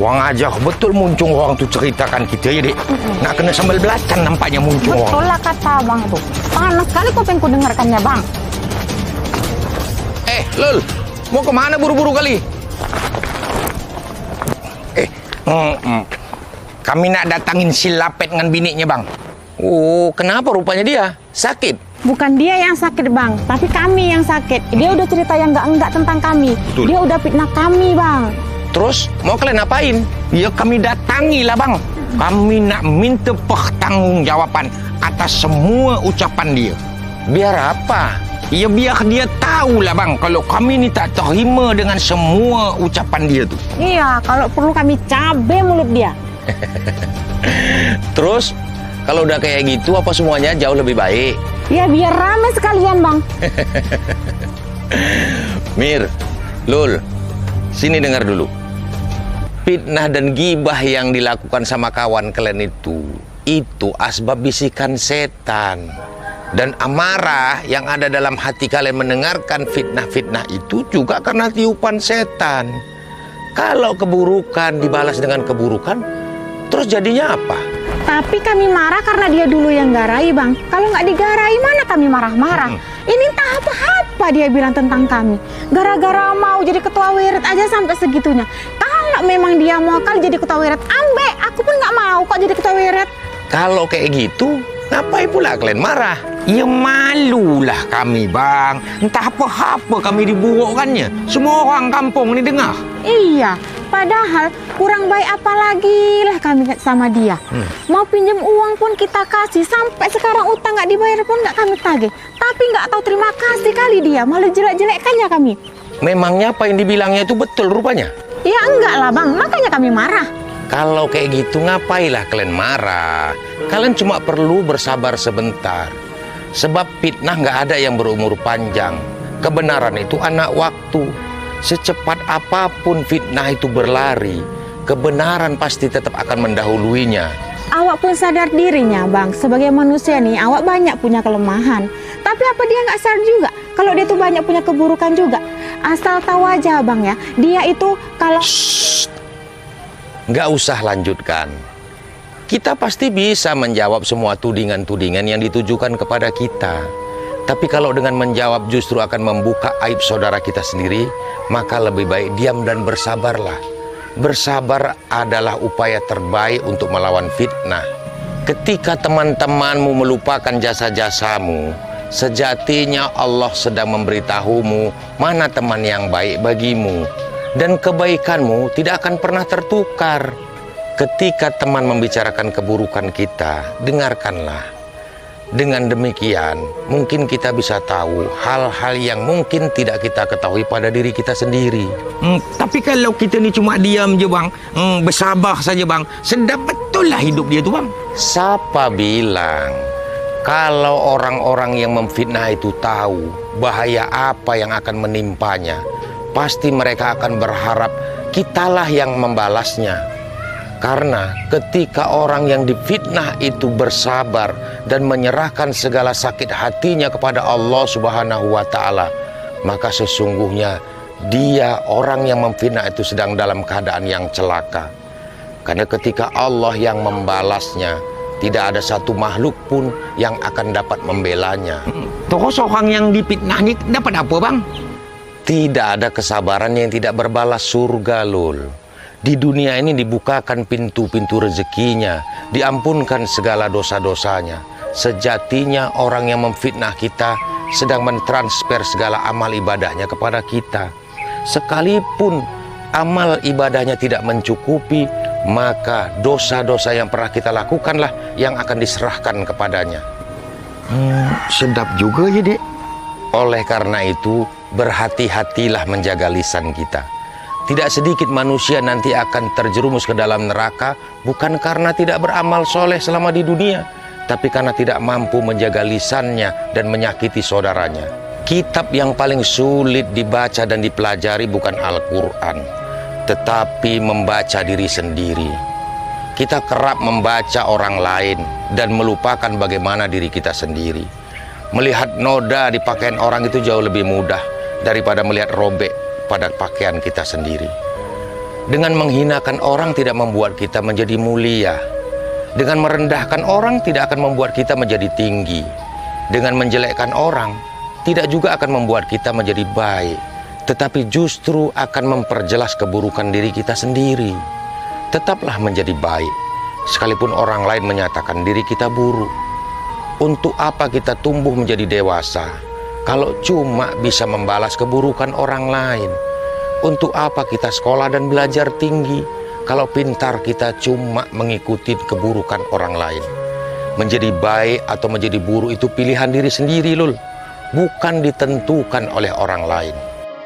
Wang aja betul muncung orang tu ceritakan kita ya dek. Nak kena sambal belacan nampaknya muncung orang. Betul lah kata abang itu. Panas sekali kupingku dengarkannya bang. Lul, mau kemana buru-buru kali? Kami nak datangin si Lapet dengan biniknya bang. Oh, kenapa rupanya dia? Sakit? Bukan dia yang sakit bang, tapi kami yang sakit. Dia udah cerita yang enggak tentang kami. Betul. Dia udah fitnah kami bang. Terus mau kalian apain? Ya kami datangi lah bang. Kami nak minta pertanggungjawaban atas semua ucapan dia. Biar apa? Ya biar dia tahu lah bang, kalau kami ni tak terima dengan semua ucapan dia tu. Iya, kalau perlu kami cabai mulut dia. Terus kalau udah kayak gitu apa semuanya jauh lebih baik? Ya biar ramai sekalian bang. Mir, Lul, sini dengar dulu. Fitnah dan gibah yang dilakukan sama kawan kalian itu asbab bisikan setan. Dan amarah yang ada dalam hati kalian mendengarkan fitnah-fitnah itu juga karena tiupan setan. Kalau keburukan dibalas dengan keburukan, terus jadinya apa? Tapi kami marah karena dia dulu yang garai bang. Kalau nggak digarai mana kami marah-marah. Ini entah apa-apa dia bilang tentang kami. Gara-gara mau jadi ketua wirid aja sampai segitunya. Kalau memang dia mau kali jadi ketua wirid, ambek. Aku pun nggak mau kok jadi ketua wirid. Kalau kayak gitu, ngapain pula kalian marah? Ya malulah kami bang. Entah apa-apa kami diburukkannya. Semua orang kampung ni dengar. Iya, padahal kurang baik apa lagi lah kami sama dia. Mau pinjam uang pun kita kasih. Sampai sekarang utang nggak dibayar pun nggak kami tagih. Tapi nggak tahu terima kasih kali dia. Malah jelek-jelekkannya kami. Memangnya apa yang dibilangnya itu betul rupanya? Ya enggak lah bang, makanya kami marah. Kalau kayak gitu ngapailah kalian marah? Kalian cuma perlu bersabar sebentar. Sebab fitnah nggak ada yang berumur panjang. Kebenaran itu anak waktu. Secepat apapun fitnah itu berlari, kebenaran pasti tetap akan mendahuluinya. Awak pun sadar dirinya bang. Sebagai manusia nih, awak banyak punya kelemahan. Tapi apa dia nggak sadar juga? Kalau dia tuh banyak punya keburukan juga. Asal tahu aja bang ya, dia itu kalau... Nggak usah lanjutkan. Kita pasti bisa menjawab semua tudingan-tudingan yang ditujukan kepada kita. Tapi kalau dengan menjawab justru akan membuka aib saudara kita sendiri, maka lebih baik diam dan bersabarlah. Bersabar adalah upaya terbaik untuk melawan fitnah. Ketika teman-temanmu melupakan jasa-jasamu, sejatinya Allah sedang memberitahumu mana teman yang baik bagimu. Dan kebaikanmu tidak akan pernah tertukar. Ketika teman membicarakan keburukan kita, dengarkanlah. Dengan demikian, mungkin kita bisa tahu hal-hal yang mungkin tidak kita ketahui pada diri kita sendiri. Tapi kalau kita ni cuma diam je bang, bersabar saja bang, sedap betul lah hidup dia tu bang. Siapa bilang kalau orang-orang yang memfitnah itu tahu bahaya apa yang akan menimpanya, pasti mereka akan berharap kitalah yang membalasnya. Karena ketika orang yang difitnah itu bersabar dan menyerahkan segala sakit hatinya kepada Allah Subhanahu wa Ta'ala, maka sesungguhnya dia orang yang memfitnah itu sedang dalam keadaan yang celaka. Karena ketika Allah yang membalasnya, tidak ada satu makhluk pun yang akan dapat membelanya. Terus orang yang difitnah ini dapat apa bang? Tidak ada kesabaran yang tidak berbalas surga, Lul. Di dunia ini dibukakan pintu-pintu rezekinya, diampunkan segala dosa-dosanya. Sejatinya orang yang memfitnah kita sedang mentransfer segala amal ibadahnya kepada kita. Sekalipun amal ibadahnya tidak mencukupi, maka dosa-dosa yang pernah kita lakukanlah yang akan diserahkan kepadanya. Sedap juga ya dek. Oleh karena itu, berhati-hatilah menjaga lisan kita. Tidak sedikit manusia nanti akan terjerumus ke dalam neraka bukan karena tidak beramal soleh selama di dunia, tapi karena tidak mampu menjaga lisannya dan menyakiti saudaranya. Kitab yang paling sulit dibaca dan dipelajari bukan Al-Quran, tetapi membaca diri sendiri. Kita kerap membaca orang lain dan melupakan bagaimana diri kita sendiri. Melihat noda di pakaian orang itu jauh lebih mudah daripada melihat robek pada pakaian kita sendiri. Dengan menghinakan orang tidak membuat kita menjadi mulia. Dengan merendahkan orang tidak akan membuat kita menjadi tinggi. Dengan menjelekkan orang tidak juga akan membuat kita menjadi baik, tetapi justru akan memperjelas keburukan diri kita sendiri. Tetaplah menjadi baik, sekalipun orang lain menyatakan diri kita buruk. Untuk apa kita tumbuh menjadi dewasa kalau cuma bisa membalas keburukan orang lain? Untuk apa kita sekolah dan belajar tinggi kalau pintar kita cuma mengikuti keburukan orang lain? Menjadi baik atau menjadi buruk itu pilihan diri sendiri, Lul. Bukan ditentukan oleh orang lain.